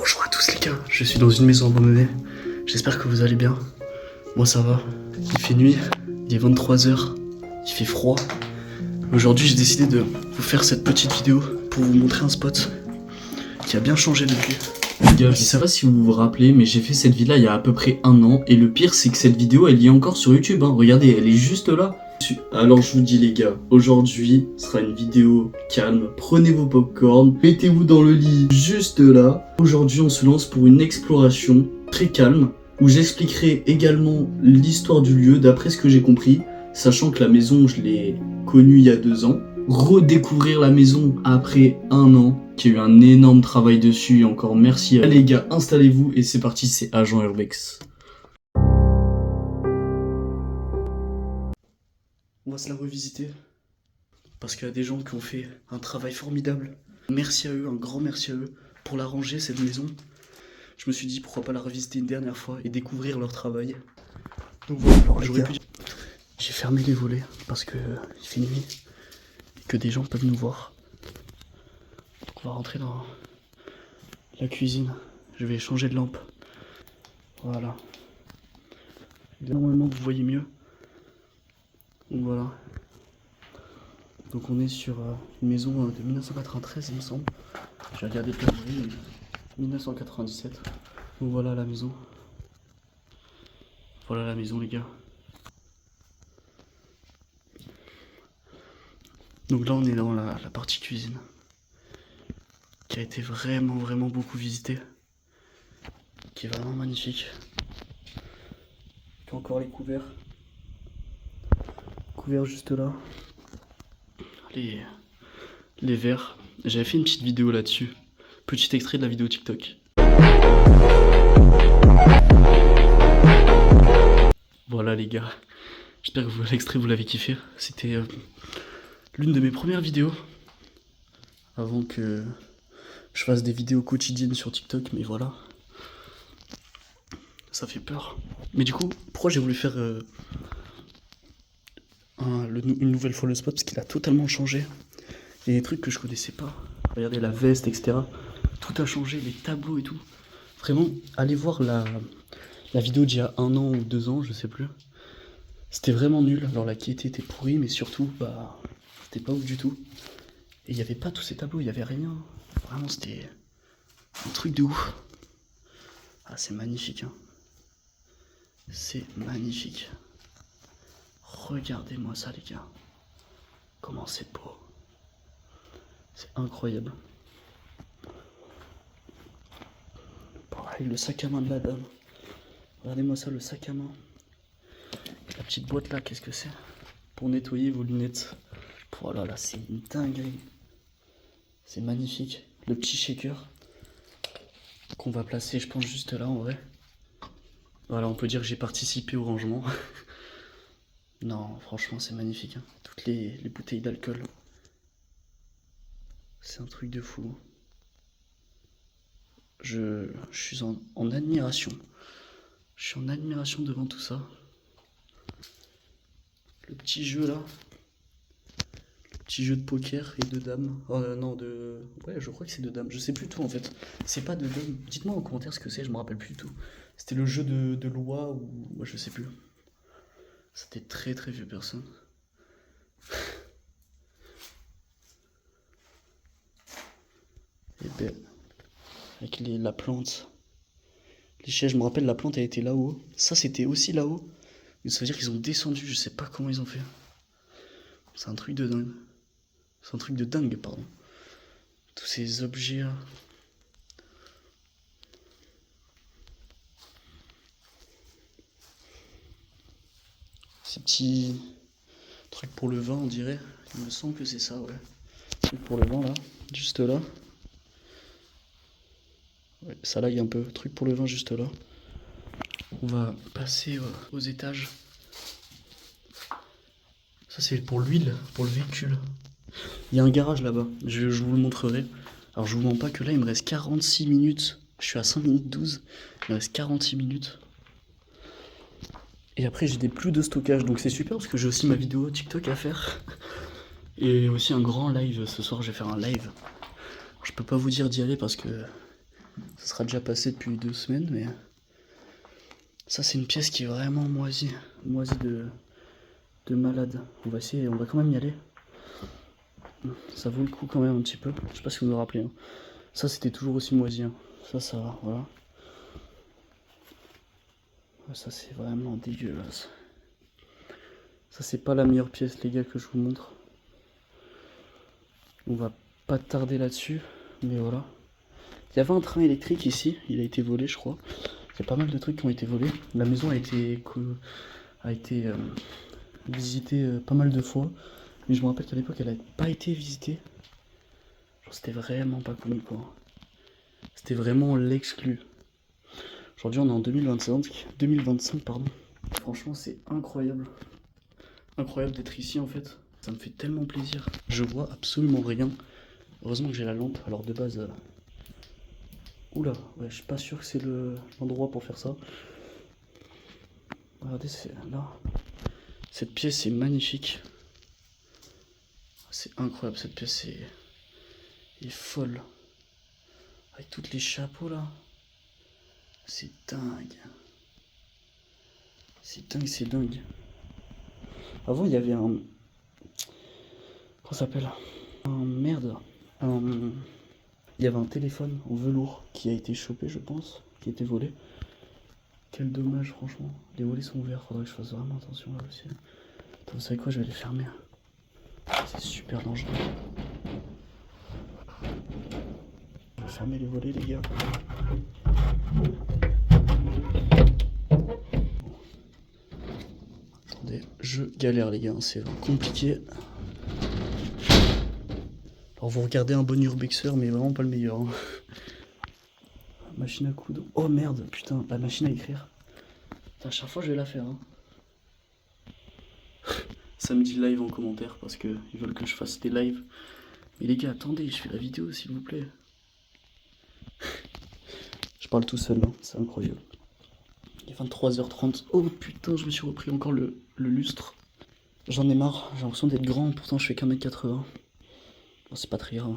Bonjour à tous les gars, je suis dans une maison abandonnée. J'espère que vous allez bien. Moi ça va. Il fait nuit, il est 23h, il fait froid. Aujourd'hui j'ai décidé de vous faire cette petite vidéo pour vous montrer un spot qui a bien changé depuis. Les gars, je sais pas si vous vous rappelez, mais j'ai fait cette vidéo il y a à peu près 1 an. Et le pire, c'est que cette vidéo, elle y est encore sur YouTube. Hein. Regardez, elle est juste là. Alors je vous dis les gars, aujourd'hui sera une vidéo calme. Prenez vos popcorn, mettez-vous dans le lit juste là. Aujourd'hui, on se lance pour une exploration très calme où j'expliquerai également l'histoire du lieu d'après ce que j'ai compris, sachant que la maison, je l'ai connue il y a 2 ans. Redécouvrir la maison après 1 an, qui a eu un énorme travail dessus. Encore merci à les gars, installez-vous et c'est parti, c'est Agent Urbex. On va se la revisiter parce qu'il y a des gens qui ont fait un travail formidable. Merci à eux, un grand merci à eux pour la ranger cette maison. Je me suis dit pourquoi pas la revisiter une dernière fois et découvrir leur travail. Donc voilà, j'ai fermé les volets parce que il fait nuit et que des gens peuvent nous voir. Donc on va rentrer dans la cuisine. Je vais changer de lampe. Voilà. Normalement vous voyez mieux. Donc voilà. Donc on est sur une maison de 1993 il me semble. J'ai regardé plein de bruit, 1997. Donc voilà la maison. Voilà la maison les gars. Donc là on est dans la partie cuisine. Qui a été vraiment beaucoup visitée. Qui est vraiment magnifique. Qui a encore les couverts. Couverts juste là. Les verres. J'avais fait une petite vidéo là-dessus. Petit extrait de la vidéo TikTok. Voilà les gars. J'espère que l'extrait vous l'avez kiffé. C'était l'une de mes premières vidéos. Avant que je fasse des vidéos quotidiennes sur TikTok. Mais voilà. Ça fait peur. Mais du coup, pourquoi j'ai voulu faire une nouvelle fois le spot? Parce qu'il a totalement changé. Il y a des trucs que je connaissais pas. Regardez la veste, etc. Tout a changé, les tableaux et tout. Vraiment, allez voir la vidéo d'il y a 1 an ou 2 ans, je sais plus. C'était vraiment nul. Alors la qualité était pourrie, mais surtout, bah, c'était pas ouf du tout. Et il n'y avait pas tous ces tableaux, il n'y avait rien. Vraiment, c'était un truc de ouf. Ah, c'est magnifique, hein. C'est magnifique. Regardez-moi ça, les gars. Comment c'est beau. C'est incroyable. Pareil, le sac à main de la dame. Regardez-moi ça, le sac à main. La petite boîte là, qu'est-ce que c'est? Pour nettoyer vos lunettes. Voilà, là, c'est une dinguerie. C'est magnifique. Le petit shaker qu'on va placer, je pense, juste là, en vrai. Voilà, on peut dire que j'ai participé au rangement. Non, franchement, c'est magnifique. Hein. Toutes les bouteilles d'alcool. C'est un truc de fou. Je suis en admiration. Je suis en admiration devant tout ça. Le petit jeu là. Le petit jeu de poker et de dames. Oh non, de... Ouais, je crois que c'est de dames. Je sais plus tout en fait. C'est pas de dames. Dites-moi en commentaire ce que c'est, je me rappelle plus du tout. C'était le jeu de loi ou... Ouais, je sais plus. C'était très vieux personne. Et ben, avec la plante. Les chaises, je me rappelle, la plante elle était là-haut. Ça c'était aussi là-haut. Ça veut dire qu'ils ont descendu, je sais pas comment ils ont fait. C'est un truc de dingue. C'est un truc de dingue, pardon. Tous ces objets là. Ces petits trucs pour le vin, on dirait. Il me semble que c'est ça, ouais. Truc pour le vin là, juste là. Ouais, ça lag un peu. Truc pour le vin juste là. On va passer aux étages. Ça c'est pour l'huile, pour le véhicule. Il y a un garage là-bas, je vous le montrerai. Alors je vous mens pas que là il me reste 46 minutes. Je suis à 5 minutes 12. Il me reste 46 minutes. Et après j'ai des plus de stockage. Donc c'est super parce que j'ai aussi ma vidéo TikTok à faire. Et aussi un grand live. Ce soir je vais faire un live. Je peux pas vous dire d'y aller parce que Ça sera déjà passé depuis 2 semaines, mais ça c'est une pièce qui est vraiment moisie. Moisie de malade. On va essayer, on va quand même y aller. Ça vaut le coup quand même un petit peu. Je sais pas si vous vous rappelez. Hein. Ça c'était toujours aussi moisi. Hein. Ça va, voilà. Ça c'est vraiment dégueulasse. Ça c'est pas la meilleure pièce les gars que je vous montre. On va pas tarder là-dessus. Mais voilà. Il y avait un train électrique ici. Il a été volé je crois. Il y a pas mal de trucs qui ont été volés. La maison a été visitée pas mal de fois. Mais je me rappelle qu'à l'époque elle n'a pas été visitée. Genre c'était vraiment pas connu quoi. C'était vraiment l'exclu. Aujourd'hui on est en 2025 pardon. Franchement c'est incroyable. Incroyable d'être ici en fait. Ça me fait tellement plaisir. Je vois absolument rien. Heureusement que j'ai la lampe. Alors de base... Oula, ouais, je suis pas sûr que c'est l'endroit pour faire ça. Regardez, c'est là. Cette pièce est magnifique. C'est incroyable, cette pièce est folle. Avec tous les chapeaux là. C'est dingue. C'est dingue, c'est dingue. Avant, il y avait un... Comment ça s'appelle? Merde. Il y avait un téléphone en velours qui a été chopé, je pense. Qui a été volé. Quel dommage, franchement. Les volets sont ouverts, faudrait que je fasse vraiment attention là aussi. Attends, vous savez quoi? Je vais les fermer. C'est super dangereux. Je vais fermer les volets, les gars. Attendez, je galère, les gars. C'est compliqué. Alors, vous regardez un bon urbexer, mais vraiment pas le meilleur. Hein. Machine à coudre. Oh merde, putain, la machine à écrire. À chaque fois, je vais la faire. Hein. Samedi live en commentaire parce qu'ils veulent que je fasse des lives. Mais les gars, attendez, je fais la vidéo s'il vous plaît. Je parle tout seul, hein. C'est incroyable. Il est 23h30. Oh putain, je me suis repris encore le lustre. J'en ai marre, j'ai l'impression d'être grand, pourtant je fais qu'1 m 80. Bon, c'est pas très grave.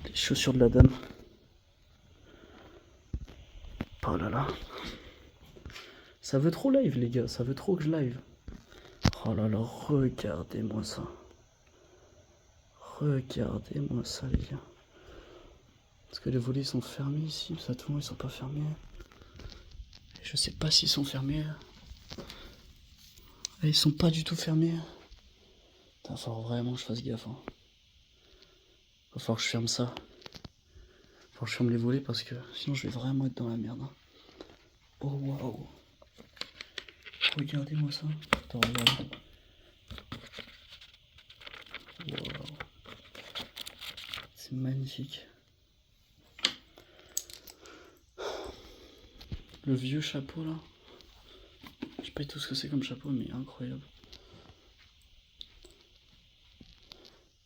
Les chaussures de la dame. Oh là là. Ça veut trop live les gars, ça veut trop que je live. Oh là là, regardez-moi ça. Regardez-moi ça les gars. Est-ce que les volets sont fermés ici? Ça tout le monde ils sont pas fermés. Je sais pas s'ils sont fermés. Et ils sont pas du tout fermés. Il va falloir vraiment que je fasse gaffe. Hein. Va falloir que je ferme ça. Va falloir que je ferme les volets parce que sinon je vais vraiment être dans la merde. Hein. Oh waouh. Regardez-moi ça. Attends, regardez. Waouh. C'est magnifique. Le vieux chapeau là. Je sais pas du tout ce que c'est comme chapeau, mais incroyable.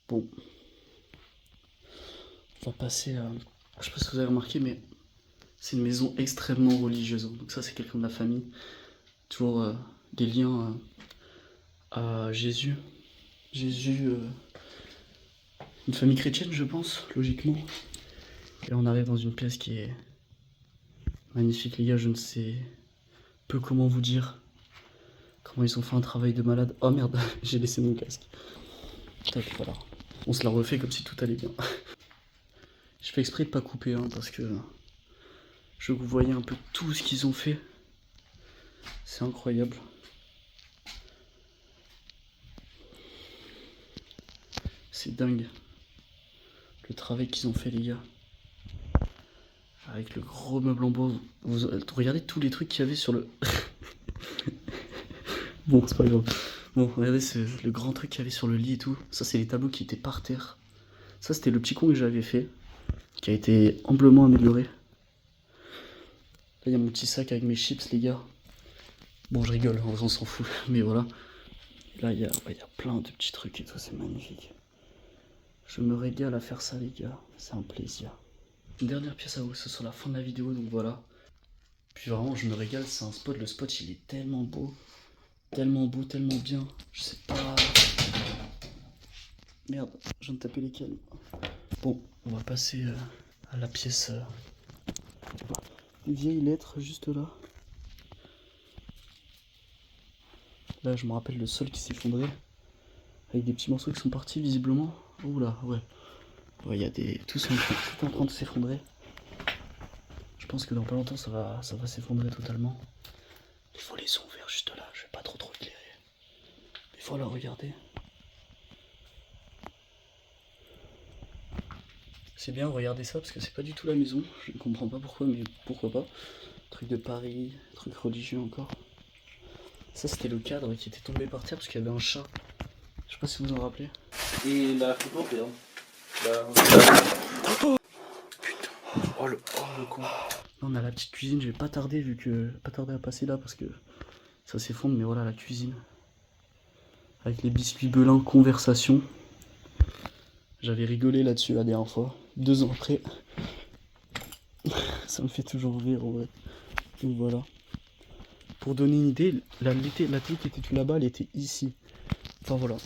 Bon. On va passer à... Je sais pas si vous avez remarqué, mais c'est une maison extrêmement religieuse. Donc ça, c'est quelqu'un de la famille. Toujours des liens à Jésus. Jésus... Une famille chrétienne, je pense, logiquement. Et là, on arrive dans une pièce qui est magnifique, les gars. Je ne sais peu comment vous dire comment ils ont fait un travail de malade. Oh merde, j'ai laissé mon casque. Tac, voilà. On se la refait comme si tout allait bien. Je fais exprès de pas couper, hein, parce que je vous voyais un peu tout ce qu'ils ont fait. C'est incroyable. C'est dingue. Le travail qu'ils ont fait, les gars. Avec le gros meuble en bois. Vous regardez tous les trucs qu'il y avait sur le... Bon, c'est pas grave. Bon, regardez le grand truc qu'il y avait sur le lit et tout. Ça, c'est les tableaux qui étaient par terre. Ça, c'était le petit con que j'avais fait. Qui a été amplement amélioré. Là, il y a mon petit sac avec mes chips, les gars. Bon, je rigole, en vrai, on s'en fout. Mais voilà. Là, il y a plein de petits trucs et tout. C'est magnifique. Je me régale à faire ça, les gars. C'est un plaisir. Une dernière pièce à vous, c'est sur la fin de la vidéo, donc voilà. Puis vraiment, je me régale, c'est un spot. Le spot, il est tellement beau, tellement bien. Je sais pas. Merde, je viens de taper les cannes. Bon, on va passer à la pièce. Une vieille lettre juste là. Là, je me rappelle le sol qui s'effondrait. Avec des petits morceaux qui sont partis visiblement. Oula, ouais. Ouais, il y a des. Tout est en train de s'effondrer. Je pense que dans pas longtemps ça va s'effondrer totalement. Les volets sont ouverts juste là, je vais pas trop éclairer. Mais voilà, regardez. C'est bien, regardez ça parce que c'est pas du tout la maison. Je ne comprends pas pourquoi, mais pourquoi pas. Truc de Paris, truc religieux encore. Ça c'était le cadre qui était tombé par terre parce qu'il y avait un chat. Je sais pas si vous en rappelez. Et la photo, regarde. Oh putain. Oh le con. Là, on a la petite cuisine, je vais pas tarder à passer là parce que ça s'effondre, mais voilà la cuisine. Avec les biscuits Belin conversation. J'avais rigolé là-dessus la dernière fois, 2 ans après. Ça me fait toujours rire en vrai. Donc voilà. Pour donner une idée, la télé qui était tout là-bas, elle était ici. Enfin voilà.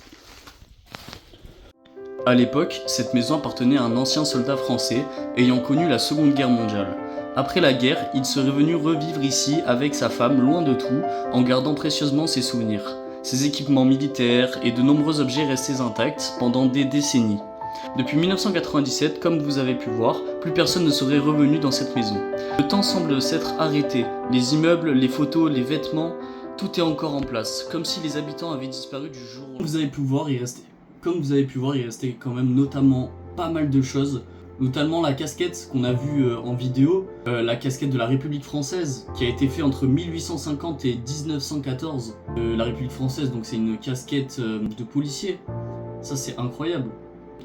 À l'époque, cette maison appartenait à un ancien soldat français ayant connu la Seconde Guerre mondiale. Après la guerre, il serait venu revivre ici avec sa femme, loin de tout, en gardant précieusement ses souvenirs. Ses équipements militaires et de nombreux objets restés intacts pendant des décennies. Depuis 1997, comme vous avez pu voir, plus personne ne serait revenu dans cette maison. Le temps semble s'être arrêté. Les immeubles, les photos, les vêtements, tout est encore en place, comme si les habitants avaient disparu du jour au lendemain. Comme vous avez pu voir, il restait quand même notamment pas mal de choses. Notamment la casquette qu'on a vue en vidéo, la casquette de la République française, qui a été faite entre 1850 et 1914. La République française, donc c'est une casquette de policier. Ça c'est incroyable.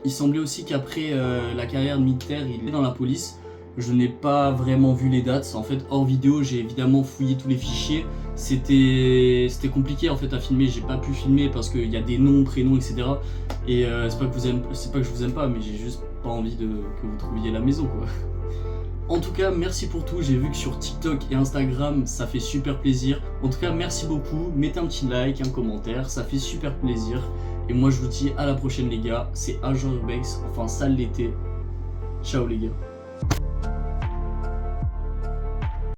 Il semblait aussi qu'après la carrière militaire, il est dans la police. Je n'ai pas vraiment vu les dates. En fait, hors vidéo, j'ai évidemment fouillé tous les fichiers. C'était compliqué en fait à filmer. J'ai pas pu filmer parce qu'il y a des noms, prénoms, etc. Et c'est pas que je vous aime pas, mais j'ai juste pas envie que vous trouviez la maison, quoi. En tout cas, merci pour tout. J'ai vu que sur TikTok et Instagram, ça fait super plaisir. En tout cas, merci beaucoup. Mettez un petit like, un commentaire, ça fait super plaisir. Et moi, je vous dis à la prochaine, les gars. C'est Agent Urbex, enfin ça l'était. Ciao, les gars.